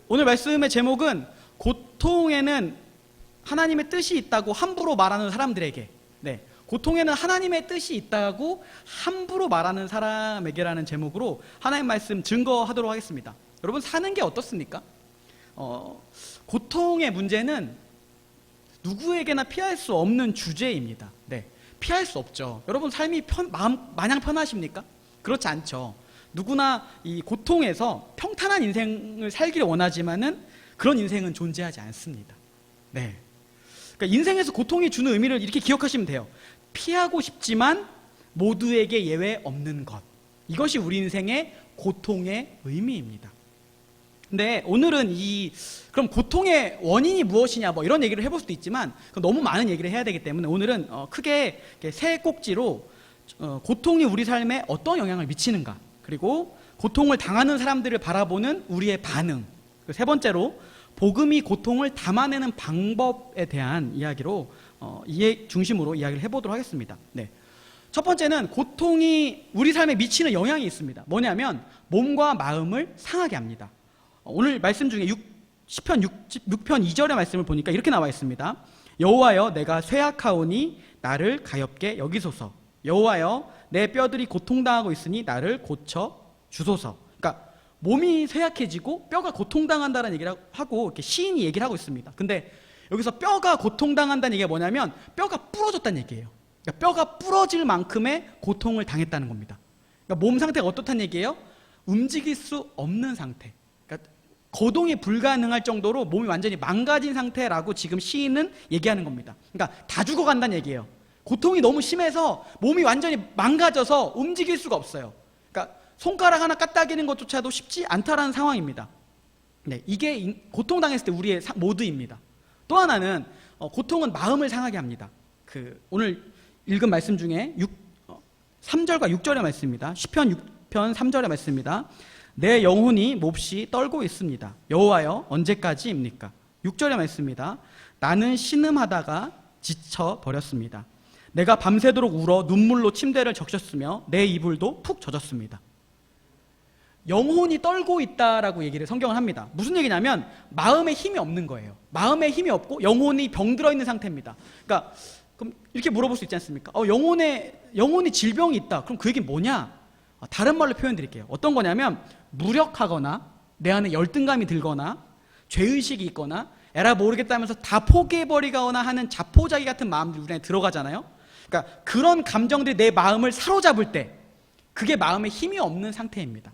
오늘 말씀의 제목은 고통에는 하나님의 뜻이 있다고 함부로 말하는 사람들에게, 고통에는 하나님의 뜻이 있다고 함부로 말하는 사람에게라는 제목으로 하나님 말씀 증거하도록 하겠습니다. 여러분, 사는 게 어떻습니까? 고통의 문제는 누구에게나 피할 수 없는 주제입니다. 피할 수 없죠. 여러분, 삶이 마냥 편하십니까? 그렇지 않죠. 누구나 이 고통에서 평탄한 인생을 살기를 원하지만은 그런 인생은 존재하지 않습니다. 그러니까 인생에서 고통이 주는 의미를 이렇게 기억하시면 돼요. 피하고 싶지만 모두에게 예외 없는 것. 이것이 우리 인생의 고통의 의미입니다. 근데 오늘은 그럼 고통의 원인이 무엇이냐 이런 얘기를 해볼 수도 있지만 너무 많은 얘기를 해야 되기 때문에 오늘은 크게 세 꼭지로 고통이 우리 삶에 어떤 영향을 미치는가, 그리고 고통을 당하는 사람들을 바라보는 우리의 반응, 세 번째로 복음이 고통을 담아내는 방법에 대한 이야기로 중심으로 이야기를 해보도록 하겠습니다. 첫 번째는 고통이 우리 삶에 미치는 영향이 있습니다. 뭐냐면 몸과 마음을 상하게 합니다. 오늘 말씀 중에 시편 6편 2절의 말씀을 보니까 이렇게 나와 있습니다. 여호와여, 내가 쇠약하오니 나를 가엾게 여기소서. 여호와여, 내 뼈들이 고통당하고 있으니 나를 고쳐 주소서. 그러니까 몸이 쇠약해지고 뼈가 고통당한다는 얘기를 하고 이렇게 시인이 얘기를 하고 있습니다. 근데 여기서 뼈가 고통당한다는 얘기가 뭐냐면 뼈가 부러졌다는 얘기예요. 그러니까 뼈가 부러질 만큼의 고통을 당했다는 겁니다. 그러니까 몸 상태가 어떻다는 얘기예요? 움직일 수 없는 상태. 그러니까 거동이 불가능할 정도로 몸이 완전히 망가진 상태라고 지금 시인은 얘기하는 겁니다. 그러니까 다 죽어간다는 얘기예요. 고통이 너무 심해서 몸이 완전히 망가져서 움직일 수가 없어요. 그러니까 손가락 하나 까딱이는 것조차도 쉽지 않다라는 상황입니다. 이게 고통당했을 때 우리의 모드입니다. 또 하나는 고통은 마음을 상하게 합니다. 오늘 읽은 말씀 중에 3절과 6절의 말씀입니다. 시편 6편 3절의 말씀입니다. 내 영혼이 몹시 떨고 있습니다. 여호와여, 언제까지입니까? 6절의 말씀입니다. 나는 신음하다가 지쳐버렸습니다. 내가 밤새도록 울어 눈물로 침대를 적셨으며 내 이불도 푹 젖었습니다. 영혼이 떨고 있다라고 얘기를 성경은 합니다. 무슨 얘기냐면 마음에 힘이 없는 거예요. 마음에 힘이 없고 영혼이 병들어 있는 상태입니다. 그러니까 그럼 이렇게 물어볼 수 있지 않습니까? 영혼이 질병이 있다. 그럼 그 얘기는 뭐냐? 다른 말로 표현드릴게요. 어떤 거냐면 무력하거나 내 안에 열등감이 들거나 죄의식이 있거나 에라 모르겠다면서 다 포기해버리거나 하는 자포자기 같은 마음들이 우리 안에 들어가잖아요. 그러니까 그런 감정들이 내 마음을 사로잡을 때 그게 마음에 힘이 없는 상태입니다.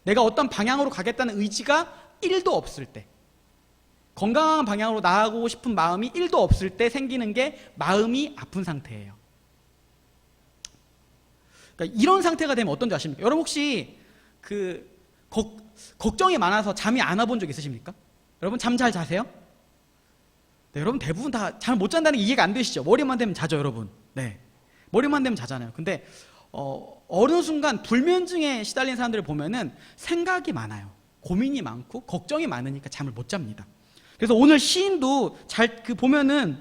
내가 어떤 방향으로 가겠다는 의지가 1도 없을 때, 건강한 방향으로 나아가고 싶은 마음이 1도 없을 때 생기는 게 마음이 아픈 상태예요. 그러니까 이런 상태가 되면 어떤지 아십니까? 여러분 혹시 걱정이 많아서 잠이 안 와본 적 있으십니까? 여러분 잠 잘 자세요? 여러분 대부분 다 잠을 못 잔다는 게 이해가 안 되시죠? 머리만 되면 자죠, 여러분. 머리만 되면 자잖아요. 근데 어느 순간 불면증에 시달린 사람들을 보면은 생각이 많아요. 고민이 많고 걱정이 많으니까 잠을 못 잡니다. 그래서 오늘 시인도 보면은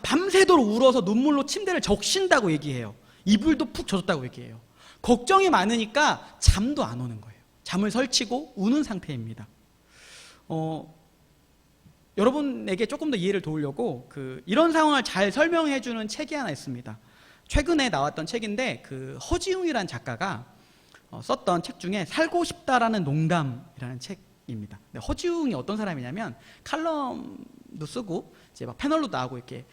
밤새도록 울어서 눈물로 침대를 적신다고 얘기해요. 이불도 푹 젖었다고 얘기해요. 걱정이 많으니까 잠도 안 오는 거예요. 잠을 설치고 우는 상태입니다. 여러분에게 조금 더 이해를 도우려고 이런 상황을 잘 설명해주는 책이 하나 있습니다. 최근에 나왔던 책인데 허지웅이라는 작가가 썼던 책 중에 살고 싶다라는 농담이라는 책입니다. 허지웅이 어떤 사람이냐면 칼럼도 쓰고 이제 막 패널로 나오고 이렇게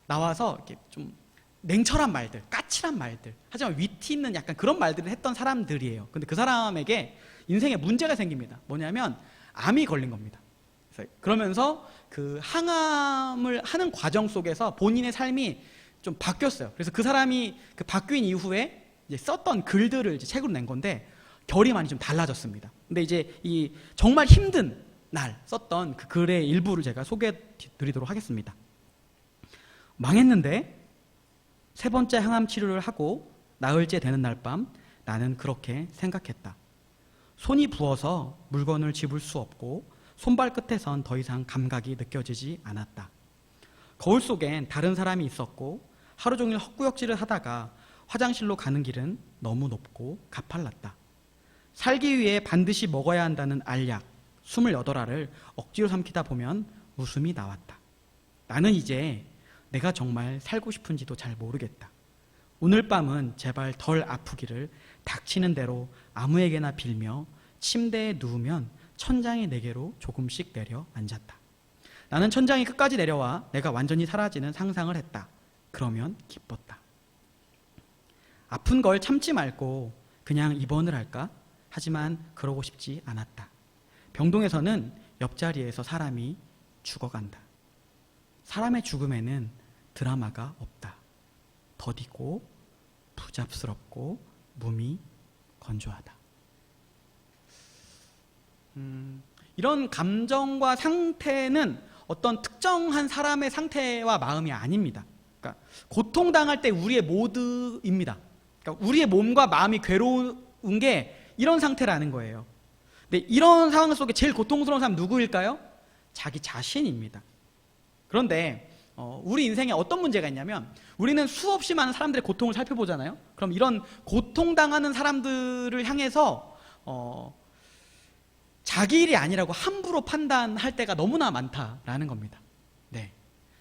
나와서 이렇게 좀 냉철한 말들, 까칠한 말들, 하지만 위트 있는 약간 그런 말들을 했던 사람들이에요. 근데 그 사람에게 인생에 문제가 생깁니다. 뭐냐면 암이 걸린 겁니다. 그러면서 항암을 하는 과정 속에서 본인의 삶이 좀 바뀌었어요. 그래서 그 사람이 바뀐 이후에 이제 썼던 글들을 이제 책으로 낸 건데 결이 많이 좀 달라졌습니다. 근데 이제 정말 힘든 날 썼던 그 글의 일부를 제가 소개해 드리도록 하겠습니다. 망했는데 세 번째 항암 치료를 하고 나흘째 되는 날 밤 나는 그렇게 생각했다. 손이 부어서 물건을 집을 수 없고 손발 끝에선 더 이상 감각이 느껴지지 않았다. 거울 속엔 다른 사람이 있었고 하루 종일 헛구역질을 하다가 화장실로 가는 길은 너무 높고 가팔랐다. 살기 위해 반드시 먹어야 한다는 알약 28알을 억지로 삼키다 보면 웃음이 나왔다. 나는 이제 내가 정말 살고 싶은지도 잘 모르겠다. 오늘 밤은 제발 덜 아프기를 닥치는 대로 아무에게나 빌며 침대에 누우면 천장이 내게로 조금씩 내려 앉았다. 나는 천장이 끝까지 내려와 내가 완전히 사라지는 상상을 했다. 그러면 기뻤다. 아픈 걸 참지 말고 그냥 입원을 할까? 하지만 그러고 싶지 않았다. 병동에서는 옆자리에서 사람이 죽어간다. 사람의 죽음에는 드라마가 없다. 더디고 부잡스럽고 몸이 건조하다. 이런 감정과 상태는 어떤 특정한 사람의 상태와 마음이 아닙니다. 그러니까 고통당할 때 우리의 모드입니다. 그러니까 우리의 몸과 마음이 괴로운 게 이런 상태라는 거예요. 근데 이런 상황 속에 제일 고통스러운 사람 누구일까요? 자기 자신입니다. 그런데 우리 인생에 어떤 문제가 있냐면 우리는 수없이 많은 사람들의 고통을 살펴보잖아요. 그럼 이런 고통당하는 사람들을 향해서 자기 일이 아니라고 함부로 판단할 때가 너무나 많다라는 겁니다. 네.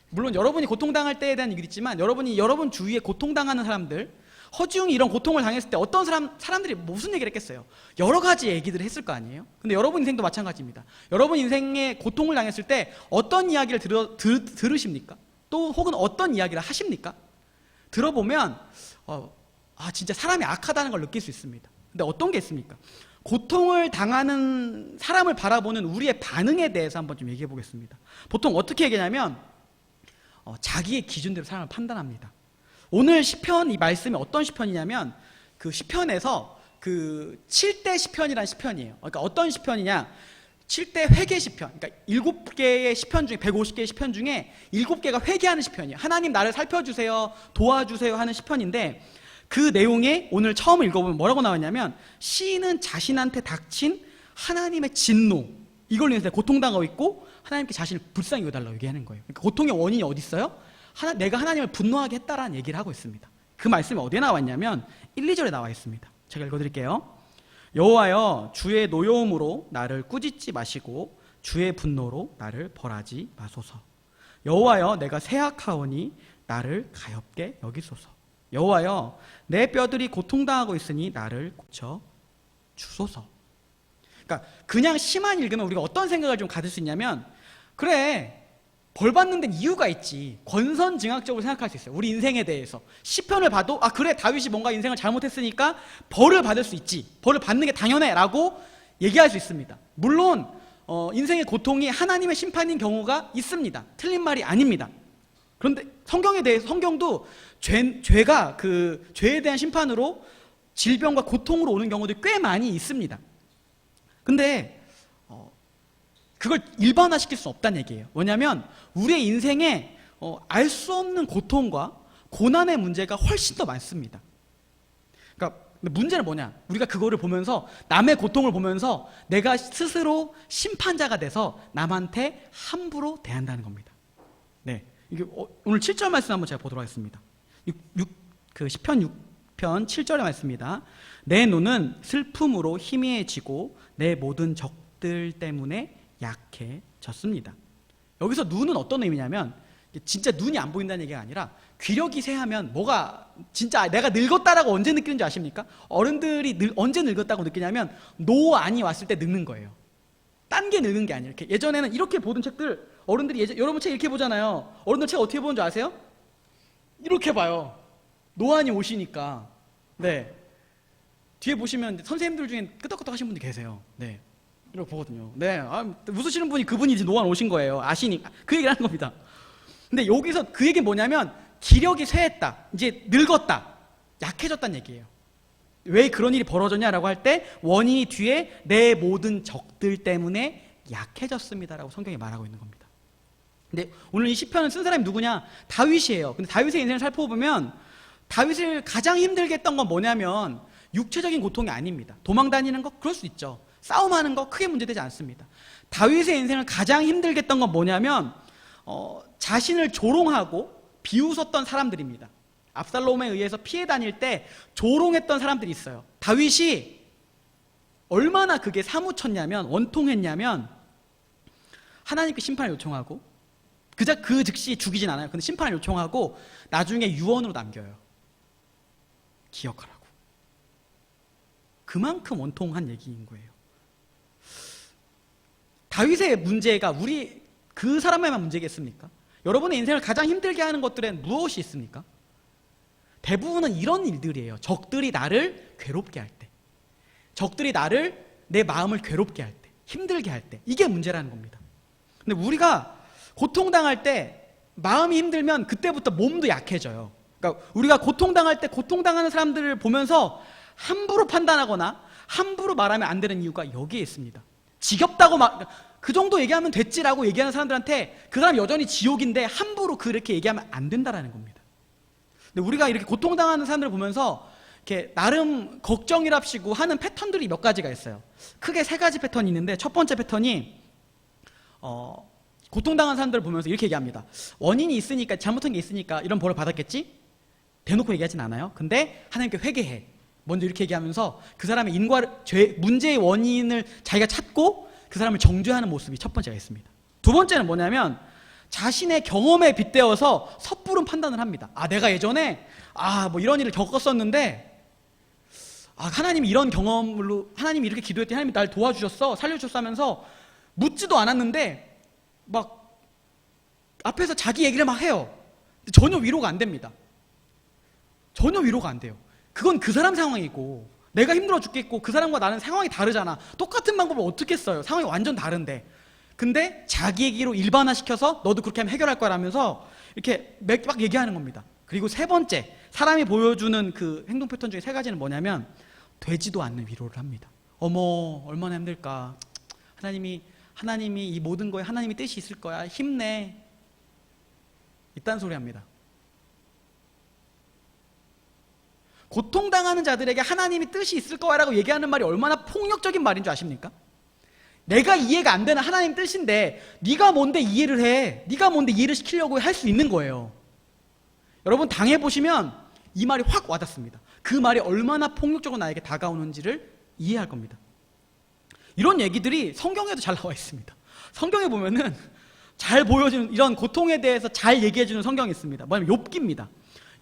물론 여러분이 고통당할 때에 대한 얘기도 있지만 여러분이 여러분 주위에 고통당하는 사람들, 허중이 이런 고통을 당했을 때 어떤 사람들이 무슨 얘기를 했겠어요? 여러 가지 얘기들을 했을 거 아니에요? 근데 여러분 인생도 마찬가지입니다. 여러분 인생에 고통을 당했을 때 어떤 이야기를 들으십니까? 또 혹은 어떤 이야기를 하십니까? 들어보면 진짜 사람이 악하다는 걸 느낄 수 있습니다. 근데 어떤 게 있습니까? 고통을 당하는 사람을 바라보는 우리의 반응에 대해서 한번 좀 얘기해 보겠습니다. 보통 어떻게 얘기하냐면 자기의 기준대로 사람을 판단합니다. 오늘 시편 이 말씀이 어떤 시편이냐면 그 시편에서 그 7대 시편이라는 시편이에요. 그러니까 어떤 시편이냐? 7대 회개 시편. 그러니까 7개의 시편 중에 150개의 시편 중에 7개가 회개하는 시편이에요. 하나님 나를 살펴주세요, 도와주세요 하는 시편인데 그 내용에 오늘 처음 읽어보면 뭐라고 나왔냐면 시인은 자신한테 닥친 하나님의 진노 이걸로 인해서 고통당하고 있고 하나님께 자신을 불쌍히 여겨달라고 얘기하는 거예요. 그러니까 고통의 원인이 어디 있어요? 내가 하나님을 분노하게 했다라는 얘기를 하고 있습니다. 그 말씀이 어디에 나와 있냐면 1, 2절에 나와 있습니다. 제가 읽어드릴게요. 여호와여 주의 노여움으로 나를 꾸짖지 마시고 주의 분노로 나를 벌하지 마소서. 여호와여 내가 세악하오니 나를 가엾게 여기소서. 여호와여 내 뼈들이 고통당하고 있으니 나를 고쳐 주소서. 그러니까 그냥 시만 읽으면 우리가 어떤 생각을 좀 가질 수 있냐면 그래 벌 받는 데는 이유가 있지. 권선징악적으로 생각할 수 있어요. 우리 인생에 대해서 시편을 봐도 그래 다윗이 뭔가 인생을 잘못했으니까 벌을 받을 수 있지. 벌을 받는 게 당연해 라고 얘기할 수 있습니다. 물론 인생의 고통이 하나님의 심판인 경우가 있습니다. 틀린 말이 아닙니다. 그런데 성경도 죄가 그 죄에 대한 심판으로 질병과 고통으로 오는 경우들이 꽤 많이 있습니다. 근데 그걸 일반화시킬 수 없다는 얘기예요. 뭐냐면 우리의 인생에 알 수 없는 고통과 고난의 문제가 훨씬 더 많습니다. 그러니까 문제는 뭐냐? 우리가 그거를 보면서 남의 고통을 보면서 내가 스스로 심판자가 돼서 남한테 함부로 대한다는 겁니다. 네, 이게 오늘 7절 말씀 한번 제가 보도록 하겠습니다. 그 시편 6편 7절의 말씀입니다. 내 눈은 슬픔으로 희미해지고 내 모든 적들 때문에 약해졌습니다. 여기서 눈은 어떤 의미냐면 진짜 눈이 안 보인다는 얘기가 아니라 귀력이 쇠하면 뭐가 진짜 내가 늙었다라고 언제 느끼는지 아십니까? 어른들이 언제 늙었다고 느끼냐면 노안이 왔을 때 늙는 거예요. 딴 게 늙는 게 아니에요. 예전에는 이렇게 보던 책들 어른들이 여러분 책 이렇게 보잖아요. 어른들 책 어떻게 보는 줄 아세요? 이렇게 봐요. 노안이 오시니까. 네. 뒤에 보시면 선생님들 중에 끄덕끄덕 하신 분들 계세요. 네. 이렇게 보거든요. 네, 웃으시는 분이 그분이 이제 노안 오신 거예요. 아시니까 그 얘기를 하는 겁니다. 근데 여기서 그 얘기는 뭐냐면 기력이 쇠했다, 이제 늙었다, 약해졌다는 얘기예요. 왜 그런 일이 벌어졌냐라고 할 때 원인이 뒤에 내 모든 적들 때문에 약해졌습니다라고 성경이 말하고 있는 겁니다. 근데 오늘 이 시편을 쓴 사람이 누구냐? 다윗이에요. 근데 다윗의 인생을 살펴보면 다윗을 가장 힘들게 했던 건 뭐냐면 육체적인 고통이 아닙니다. 도망 다니는 거 그럴 수 있죠. 싸움하는 거 크게 문제되지 않습니다. 다윗의 인생을 가장 힘들게 했던 건 뭐냐면 자신을 조롱하고 비웃었던 사람들입니다. 압살롬에 의해서 피해 다닐 때 조롱했던 사람들이 있어요. 다윗이 얼마나 그게 사무쳤냐면, 원통했냐면 하나님께 심판을 요청하고 그 즉시 죽이진 않아요. 근데 심판을 요청하고 나중에 유언으로 남겨요. 기억하라고. 그만큼 원통한 얘기인 거예요. 다윗의 문제가 그 사람에만 문제겠습니까? 여러분의 인생을 가장 힘들게 하는 것들엔 무엇이 있습니까? 대부분은 이런 일들이에요. 적들이 나를 괴롭게 할 때, 적들이 내 마음을 괴롭게 할 때, 힘들게 할 때, 이게 문제라는 겁니다. 근데 우리가 고통당할 때 마음이 힘들면 그때부터 몸도 약해져요. 그러니까 우리가 고통당할 때 고통당하는 사람들을 보면서 함부로 판단하거나 함부로 말하면 안 되는 이유가 여기에 있습니다. 지겹다고 그 정도 얘기하면 됐지라고 얘기하는 사람들한테 그 사람 여전히 지옥인데 함부로 그렇게 얘기하면 안 된다라는 겁니다. 근데 우리가 이렇게 고통당하는 사람들을 보면서 이렇게 나름 걱정이랍시고 하는 패턴들이 몇 가지가 있어요. 크게 3가지 패턴이 있는데, 첫 번째 패턴이 고통당한 사람들을 보면서 이렇게 얘기합니다. 원인이 있으니까, 잘못한 게 있으니까 이런 벌을 받았겠지? 대놓고 얘기하진 않아요. 근데 하나님께 회개해. 먼저 이렇게 얘기하면서 그 사람의 문제의 원인을 자기가 찾고 그 사람을 정죄하는 모습이 첫 번째가 있습니다. 두 번째는 뭐냐면 자신의 경험에 빗대어서 섣부른 판단을 합니다. 내가 예전에 뭐 이런 일을 겪었었는데 하나님이 이런 경험으로, 하나님이 이렇게 기도했더니 하나님이 날 도와주셨어, 살려주셨어 하면서 묻지도 않았는데 막 앞에서 자기 얘기를 막 해요. 전혀 위로가 안 됩니다. 전혀 위로가 안 돼요. 그건 그 사람 상황이고 내가 힘들어 죽겠고 그 사람과 나는 상황이 다르잖아. 똑같은 방법을 어떻게 써요? 상황이 완전 다른데. 근데 자기 얘기로 일반화시켜서 너도 그렇게 하면 해결할 거라면서 이렇게 막 얘기하는 겁니다. 그리고 3번째, 사람이 보여주는 그 행동 패턴 중에 3가지는 뭐냐면 되지도 않는 위로를 합니다. 어머 얼마나 힘들까. 하나님이 이 모든 거에 하나님이 뜻이 있을 거야. 힘내. 이딴 소리 합니다. 고통당하는 자들에게 하나님이 뜻이 있을 거야라고 얘기하는 말이 얼마나 폭력적인 말인 줄 아십니까? 내가 이해가 안 되는 하나님 뜻인데 네가 뭔데 이해를 해. 네가 뭔데 이해를 시키려고 할 수 있는 거예요. 여러분 당해보시면 이 말이 확 와닿습니다. 그 말이 얼마나 폭력적으로 나에게 다가오는지를 이해할 겁니다. 이런 얘기들이 성경에도 잘 나와 있습니다. 성경에 보면은 잘 보여주는, 이런 고통에 대해서 잘 얘기해주는 성경이 있습니다. 뭐냐면 욥기입니다.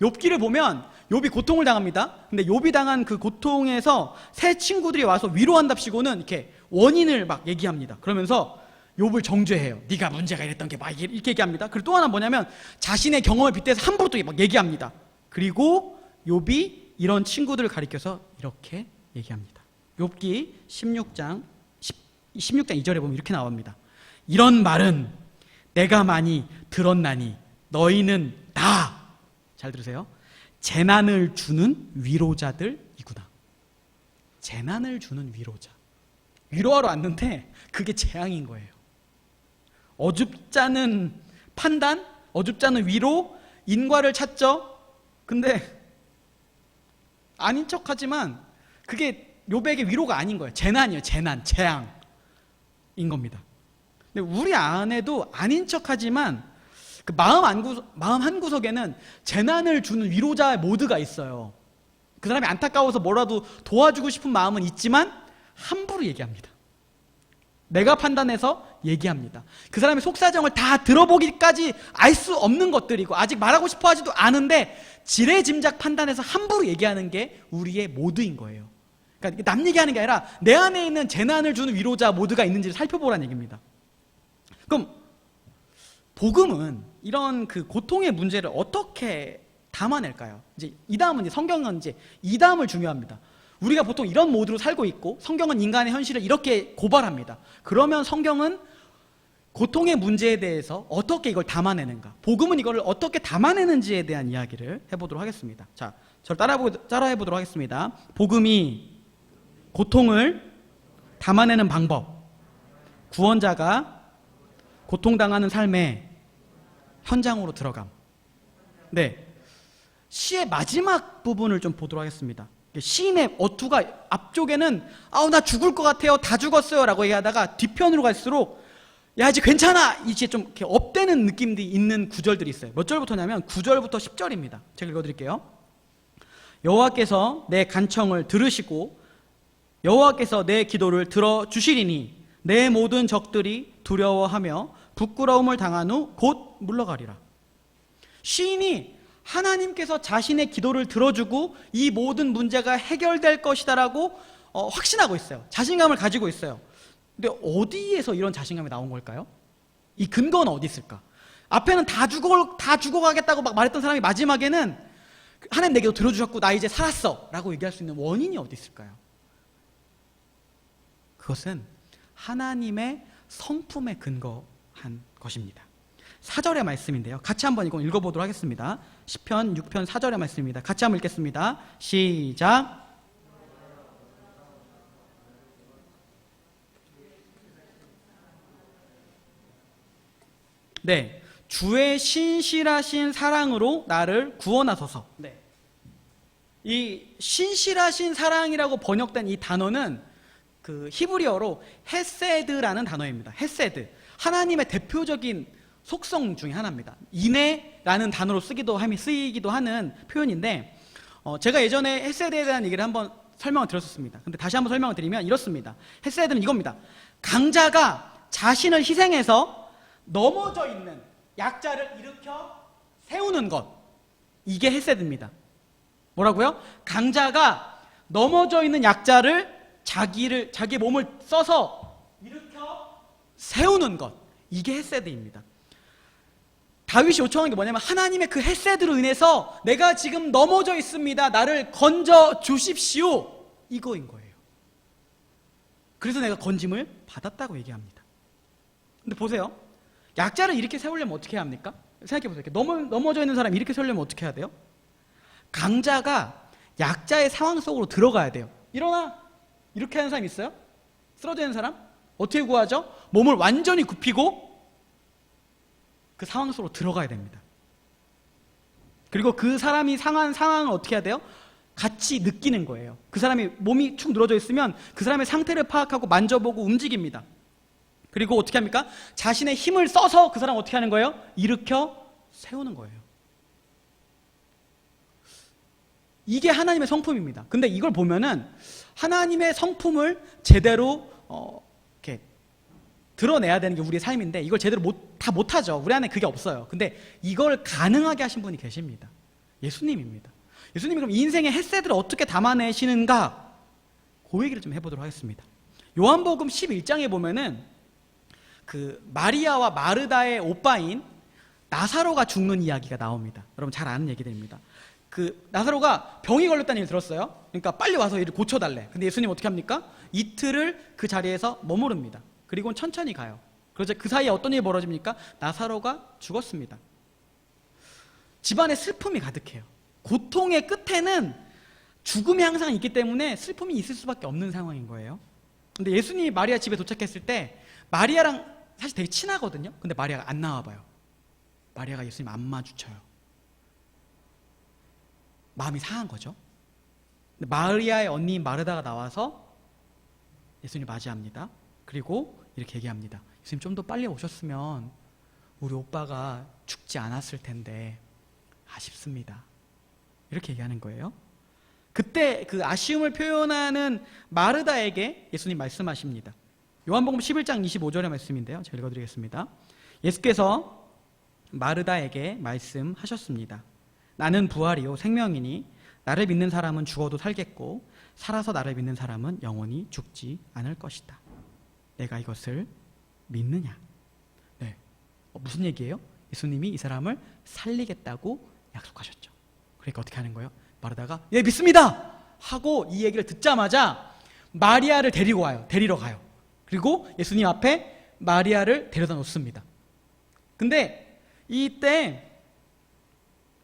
욥기를 보면 욥이 고통을 당합니다. 근데 욥이 당한 그 고통에서 새 친구들이 와서 위로한답시고는 이렇게 원인을 막 얘기합니다. 그러면서 욥을 정죄해요. 네가 문제가 이랬던 게 막 이렇게 얘기합니다. 그리고 또 하나 뭐냐면 자신의 경험을 빗대서 함부로 또 막 얘기합니다. 그리고 욥이 이런 친구들을 가리켜서 이렇게 얘기합니다. 욥기 16장 2절에 보면 이렇게 나옵니다. 이런 말은 내가 많이 들었나니 너희는 다, 잘 들으세요, 재난을 주는 위로자들이구나. 재난을 주는 위로자. 위로하러 왔는데 그게 재앙인 거예요. 어줍잖은 판단, 어줍잖은 위로, 인과를 찾죠. 근데 아닌 척하지만 그게 욥에게 위로가 아닌 거예요. 재난이에요. 재앙인 겁니다. 근데 우리 안에도 아닌 척하지만 그 마음 한 구석에는 재난을 주는 위로자의 모드가 있어요. 그 사람이 안타까워서 뭐라도 도와주고 싶은 마음은 있지만 함부로 얘기합니다. 내가 판단해서 얘기합니다. 그 사람의 속사정을 다 들어보기까지 알 수 없는 것들이고 아직 말하고 싶어 하지도 않은데 지레짐작 판단해서 함부로 얘기하는 게 우리의 모드인 거예요. 그러니까 남 얘기하는 게 아니라 내 안에 있는 재난을 주는 위로자 모드가 있는지를 살펴보라는 얘기입니다. 그럼 복음은 이런 그 고통의 문제를 어떻게 담아낼까요? 이제 이 다음은 성경은 이제 이 다음을 중요합니다. 우리가 보통 이런 모드로 살고 있고 성경은 인간의 현실을 이렇게 고발합니다. 그러면 성경은 고통의 문제에 대해서 어떻게 이걸 담아내는가, 복음은 이걸 어떻게 담아내는지에 대한 이야기를 해보도록 하겠습니다. 자, 저를 따라해보도록 하겠습니다. 복음이 고통을 담아내는 방법, 구원자가 고통당하는 삶의 현장으로 들어감. 네, 시의 마지막 부분을 좀 보도록 하겠습니다. 시인의 어투가 앞쪽에는 나 죽을 것 같아요, 다 죽었어요 라고 얘기하다가 뒤편으로 갈수록 야 이제 괜찮아, 이제 좀 이렇게 업되는 느낌이 있는 구절들이 있어요. 몇 절부터냐면 9절부터 10절입니다. 제가 읽어드릴게요. 여호와께서 내 간청을 들으시고 여호와께서 내 기도를 들어주시리니 내 모든 적들이 두려워하며 부끄러움을 당한 후 곧 물러가리라. 시인이 하나님께서 자신의 기도를 들어주고 이 모든 문제가 해결될 것이다라고 확신하고 있어요. 자신감을 가지고 있어요. 근데 어디에서 이런 자신감이 나온 걸까요? 이 근거는 어디 있을까? 앞에는 다 죽어가겠다고 막 말했던 사람이 마지막에는 하나님 내 기도 들어주셨고 나 이제 살았어 라고 얘기할 수 있는 원인이 어디 있을까요? 그것은 하나님의 성품에 근거한 것입니다. 4절의 말씀인데요. 같이 한번 이거 읽어보도록 하겠습니다. 시편 6편 4절의 말씀입니다. 같이 한번 읽겠습니다. 시작. 네, 주의 신실하신 사랑으로 나를 구원하소서. 네, 이 신실하신 사랑이라고 번역된 이 단어는 그 히브리어로 헤세드라는 단어입니다. 헤세드, 하나님의 대표적인 속성 중에 하나입니다. 인애라는 단어로 쓰이기도 하는 표현인데 제가 예전에 헤세드에 대한 얘기를 한번 설명을 드렸었습니다. 근데 다시 한번 설명을 드리면 이렇습니다. 헤세드는 이겁니다. 강자가 자신을 희생해서 넘어져 있는 약자를 일으켜 세우는 것, 이게 헤세드입니다. 뭐라고요? 강자가 넘어져 있는 약자를 자기 몸을 써서 일으켜 세우는 것, 이게 헤세드입니다. 다윗이 요청한 게 뭐냐면 하나님의 그 헤세드로 인해서 내가 지금 넘어져 있습니다. 나를 건져 주십시오. 이거인 거예요. 그래서 내가 건짐을 받았다고 얘기합니다. 근데 보세요. 약자를 이렇게 세우려면 어떻게 해야 합니까? 생각해 보세요. 넘어져 있는 사람 이렇게 세우려면 어떻게 해야 돼요? 강자가 약자의 상황 속으로 들어가야 돼요. 일어나! 이렇게 하는 사람 있어요? 쓰러져 있는 사람? 어떻게 구하죠? 몸을 완전히 굽히고 그 상황 속으로 들어가야 됩니다. 그리고 그 사람이 상한 상황을 어떻게 해야 돼요? 같이 느끼는 거예요. 그 사람이 몸이 축 늘어져 있으면 그 사람의 상태를 파악하고 만져보고 움직입니다. 그리고 어떻게 합니까? 자신의 힘을 써서 그 사람을 어떻게 하는 거예요? 일으켜 세우는 거예요. 이게 하나님의 성품입니다. 근데 이걸 보면은 하나님의 성품을 제대로 이렇게 드러내야 되는 게 우리의 삶인데 이걸 제대로 다 못하죠. 우리 안에 그게 없어요. 근데 이걸 가능하게 하신 분이 계십니다. 예수님입니다. 예수님이 그럼 인생의 헤세드를 어떻게 담아내시는가? 그 얘기를 좀 해보도록 하겠습니다. 요한복음 11장에 보면은 그 마리아와 마르다의 오빠인 나사로가 죽는 이야기가 나옵니다. 여러분 잘 아는 얘기들입니다. 그 나사로가 병이 걸렸다는 얘기를 들었어요. 그러니까 빨리 와서 이를 고쳐달래. 근데 예수님 어떻게 합니까? 이틀을 그 자리에서 머무릅니다. 그리고는 천천히 가요. 그래서 그 사이에 어떤 일이 벌어집니까? 나사로가 죽었습니다. 집안에 슬픔이 가득해요. 고통의 끝에는 죽음이 항상 있기 때문에 슬픔이 있을 수밖에 없는 상황인 거예요. 근데 예수님이 마리아 집에 도착했을 때 마리아랑 사실 되게 친하거든요. 근데 마리아가 안 나와봐요. 마리아가 예수님 안 마주쳐요. 마음이 상한 거죠. 근데 마리아의 언니인 마르다가 나와서 예수님 맞이합니다. 그리고 이렇게 얘기합니다. 예수님 좀 더 빨리 오셨으면 우리 오빠가 죽지 않았을 텐데 아쉽습니다. 이렇게 얘기하는 거예요. 그때 그 아쉬움을 표현하는 마르다에게 예수님 말씀하십니다. 요한복음 11장 25절의 말씀인데요. 제가 읽어드리겠습니다. 예수께서 마르다에게 말씀하셨습니다. 나는 부활이요 생명이니 나를 믿는 사람은 죽어도 살겠고 살아서 나를 믿는 사람은 영원히 죽지 않을 것이다. 내가 이것을 믿느냐? 네. 무슨 얘기예요? 예수님이 이 사람을 살리겠다고 약속하셨죠. 그러니까 어떻게 하는 거예요? 마르다가 예 믿습니다 하고 이 얘기를 듣자마자 마리아를 데리러 가요. 그리고 예수님 앞에 마리아를 데려다 놓습니다. 근데 이때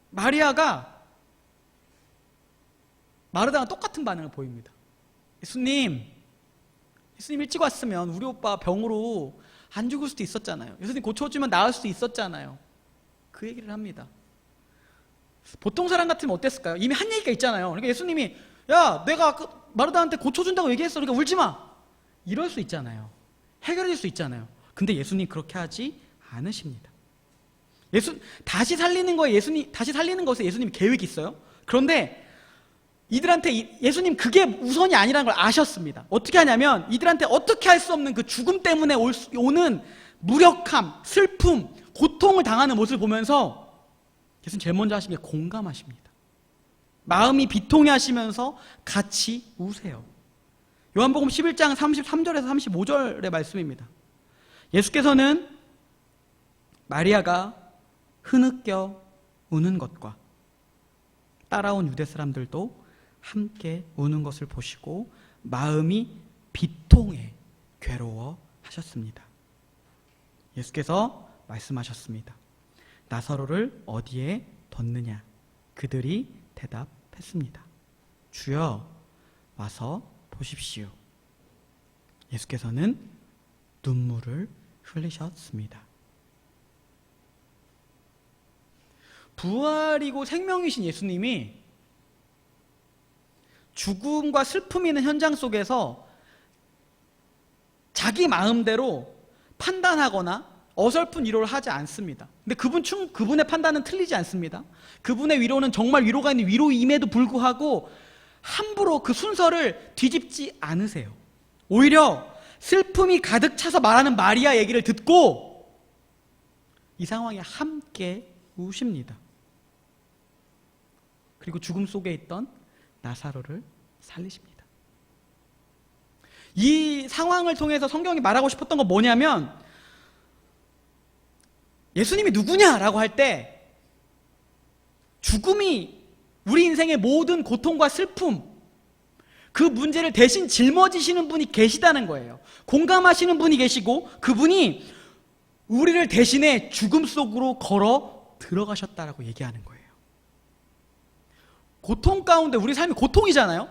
마리아가 마르다랑 똑같은 반응을 보입니다. 예수님 일찍 왔으면 우리 오빠 병으로 안 죽을 수도 있었잖아요. 예수님 고쳐주면 나을 수도 있었잖아요. 그 얘기를 합니다. 보통 사람 같으면 어땠을까요? 이미 한 얘기가 있잖아요. 그러니까 예수님이 야 내가 마르다한테 고쳐준다고 얘기했어. 그러니까 울지 마. 이럴 수 있잖아요. 해결될 수 있잖아요. 근데 예수님 그렇게 하지 않으십니다. 다시 살리는 것에 예수님이 계획이 있어요. 그런데 이들한테 예수님 그게 우선이 아니라는 걸 아셨습니다. 어떻게 하냐면 이들한테 어떻게 할 수 없는 그 죽음 때문에 오는 무력함, 슬픔, 고통을 당하는 모습을 보면서 예수님 제일 먼저 하신 게 공감하십니다. 마음이 비통해 하시면서 같이 우세요. 요한복음 11장 33절에서 35절의 말씀입니다. 예수께서는 마리아가 흐느껴 우는 것과 따라온 유대 사람들도 함께 우는 것을 보시고 마음이 비통해 괴로워 하셨습니다. 예수께서 말씀하셨습니다. 나사로를 어디에 뒀느냐? 그들이 대답했습니다. 주여, 와서 보십시오. 예수께서는 눈물을 흘리셨습니다. 부활이고 생명이신 예수님이 죽음과 슬픔이 있는 현장 속에서 자기 마음대로 판단하거나 어설픈 위로를 하지 않습니다. 근데 그분의 판단은 틀리지 않습니다. 그분의 위로는 정말 위로가 있는 위로임에도 불구하고 함부로 그 순서를 뒤집지 않으세요. 오히려 슬픔이 가득 차서 말하는 마리아 얘기를 듣고 이 상황에 함께 우십니다. 그리고 죽음 속에 있던 나사로를 살리십니다. 이 상황을 통해서 성경이 말하고 싶었던 건 뭐냐면 예수님이 누구냐라고 할 때 죽음이 우리 인생의 모든 고통과 슬픔, 그 문제를 대신 짊어지시는 분이 계시다는 거예요. 공감하시는 분이 계시고 그분이 우리를 대신해 죽음 속으로 걸어 들어가셨다라고 얘기하는 거예요. 고통 가운데 우리 삶이 고통이잖아요.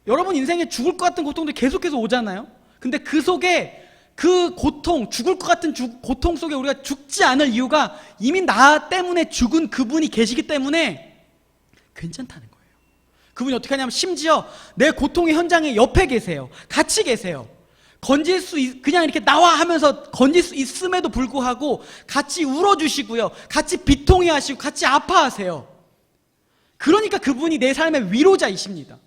여러분 인생에 죽을 것 같은 고통도 계속해서 오잖아요. 근데 그 속에 그 고통, 죽을 것 같은 고통 속에 우리가 죽지 않을 이유가 이미 나 때문에 죽은 그분이 계시기 때문에 괜찮다는 거예요. 그분이 어떻게 하냐면 심지어 내 고통의 현장에 옆에 계세요. 같이 계세요. 그냥 이렇게 나와 하면서 건질 수 있음에도 불구하고 같이 울어주시고요. 같이 비통해 하시고 같이 아파하세요. 그러니까 그분이 내 삶의 위로자이십니다.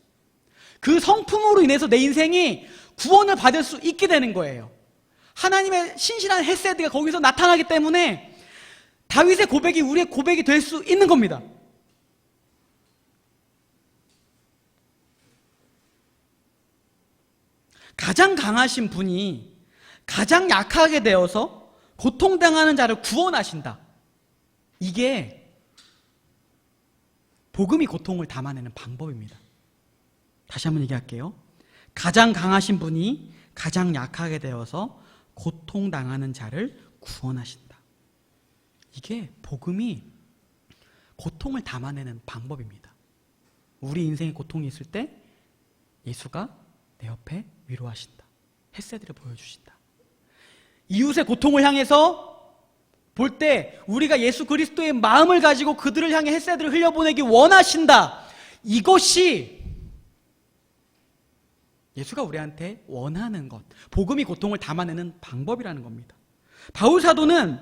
그 성품으로 인해서 내 인생이 구원을 받을 수 있게 되는 거예요. 하나님의 신실한 헤세드가 거기서 나타나기 때문에 다윗의 고백이 우리의 고백이 될 수 있는 겁니다. 가장 강하신 분이 가장 약하게 되어서 고통당하는 자를 구원하신다. 이게 복음이 고통을 담아내는 방법입니다. 다시 한번 얘기할게요. 가장 강하신 분이 가장 약하게 되어서 고통당하는 자를 구원하신다. 이게 복음이 고통을 담아내는 방법입니다. 우리 인생에 고통이 있을 때 예수가 내 옆에 위로하신다. 헤세드를 보여주신다. 이웃의 고통을 향해서 볼 때 우리가 예수 그리스도의 마음을 가지고 그들을 향해 헤세드를 흘려보내기 원하신다. 이것이 예수가 우리한테 원하는 것, 복음이 고통을 담아내는 방법이라는 겁니다. 바울 사도는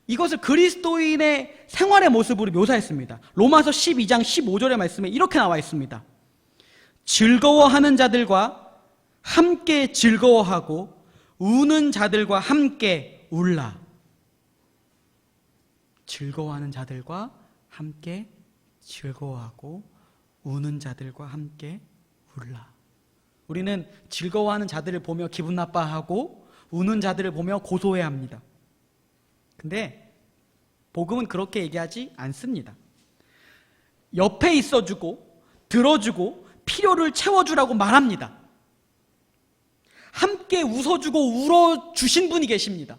이것을 그리스도인의 생활의 모습으로 묘사했습니다. 로마서 12장 15절의 말씀에 이렇게 나와 있습니다. 즐거워하는 자들과 함께 즐거워하고 우는 자들과 함께 울라. 즐거워하는 자들과 함께 즐거워하고 우는 자들과 함께 울라. 우리는 즐거워하는 자들을 보며 기분 나빠하고 우는 자들을 보며 고소해합니다. 근데 복음은 그렇게 얘기하지 않습니다. 옆에 있어주고 들어주고 필요를 채워주라고 말합니다. 함께 웃어주고 울어주신 분이 계십니다.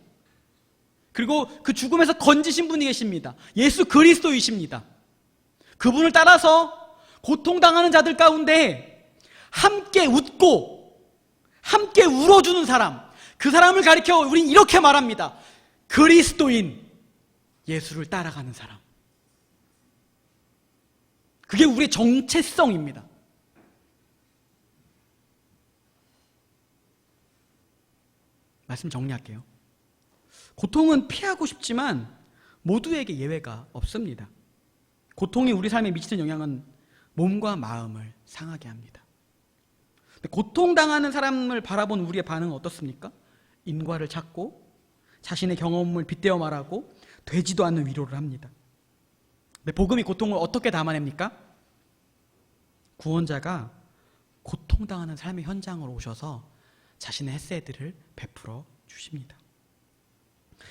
그리고 그 죽음에서 건지신 분이 계십니다. 예수 그리스도이십니다. 그분을 따라서 고통당하는 자들 가운데 함께 웃고 함께 울어주는 사람, 그 사람을 가리켜 우린 이렇게 말합니다. 그리스도인, 예수를 따라가는 사람. 그게 우리의 정체성입니다. 말씀 정리할게요. 고통은 피하고 싶지만 모두에게 예외가 없습니다. 고통이 우리 삶에 미치는 영향은 몸과 마음을 상하게 합니다. 고통당하는 사람을 바라본 우리의 반응은 어떻습니까? 인과를 찾고 자신의 경험을 빗대어 말하고 되지도 않는 위로를 합니다. 근데 복음이 고통을 어떻게 담아냅니까? 구원자가 고통당하는 삶의 현장으로 오셔서 자신의 헤세드를 베풀어 주십니다.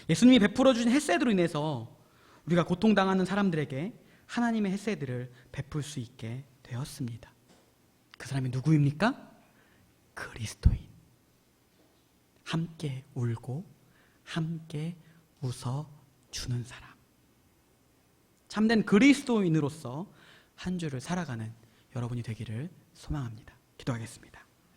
예수님이 베풀어 주신 헤세드로 인해서 우리가 고통당하는 사람들에게 하나님의 헤세드를 베풀 수 있게 되었습니다. 그 사람이 누구입니까? 그리스도인. 함께 울고 함께 웃어주는 사람. 참된 그리스도인으로서 한 주를 살아가는 여러분이 되기를 소망합니다. 기도하겠습니다.